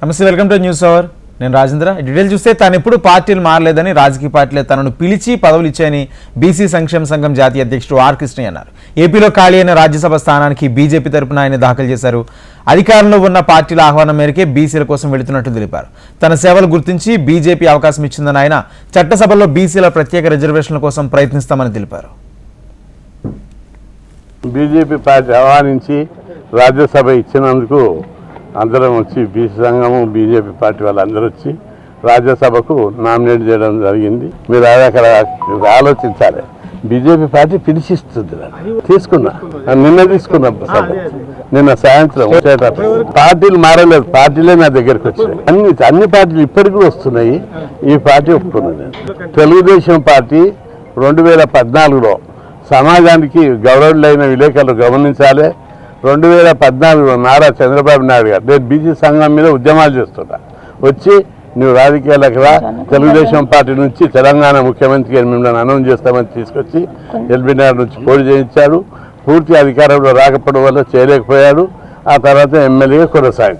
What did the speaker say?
నమస్తే, welcome to news hour. నేను Rajendra. Detail చూస్తే తాను ఎప్పుడు పార్టీలు మారలేదని, రాజకీయ పార్టీలే తనను పిలిచి పదవులు ఇచ్చాయని బీసీ సంక్షేమ సంఘం జాతీయ అధ్యక్షుడు ఆర్ కృష్ణయ్య అన్నారు. ఏపీలో ఖాళీ అయిన రాజ్యసభ స్థానానికి బీజేపీ తరపున ఆయన దాఖలు చేశారు. అధికారంలో ఉన్న పార్టీల ఆహ్వానం మేరకే బీసీల కోసం వెళుతున్నట్టు తెలిపారు. తన సేవలు గుర్తించి బీజేపీ అవకాశం ఇచ్చిందని ఆయన చట్టసభలో బీసీల ప్రత్యేక రిజర్వేషన్ల కోసం ప్రయత్నిస్తామని తెలిపారు. బీజేపీ పార్టీ ఆహ్వానించి రాజ్యసభ ఇచ్చినందుకు అందరం వచ్చి బీసీ సంఘము బీజేపీ పార్టీ వాళ్ళందరూ వచ్చి రాజ్యసభకు నామినేట్ చేయడం జరిగింది. మీరు అక్కడ ఆలోచించాలి. బీజేపీ పార్టీ పిలిచిస్తుంది. తీసుకున్నా, నిన్న తీసుకున్నా సభ, నిన్న సాయంత్రం పార్టీలు మారలేదు, పార్టీలే నా దగ్గరికి వచ్చాయి. అన్ని పార్టీలు ఇప్పటికి కూడా వస్తున్నాయి. ఈ పార్టీ ఒప్పుకున్నాను నేను. తెలుగుదేశం పార్టీ 2014లో సమాజానికి గౌరవులైన విలేకరులు గమనించాలి. 2014లో నారా చంద్రబాబు నాయుడు గారు నేను బీసీ సంఘం మీద ఉద్యమాలు చేస్తున్నా, వచ్చి నువ్వు రాజకీయాలకు రా, తెలుగుదేశం పార్టీ నుంచి తెలంగాణ ముఖ్యమంత్రికి మిమ్మల్ని అనౌన్స్ చేస్తామని తీసుకొచ్చి ఎల్బీనగర్ నుంచి పోటీ చేయించాడు. పూర్తి అధికారంలో రాకపోవడం వల్ల చేయలేకపోయాడు. ఆ తర్వాత ఎమ్మెల్యేగా కొనసాగి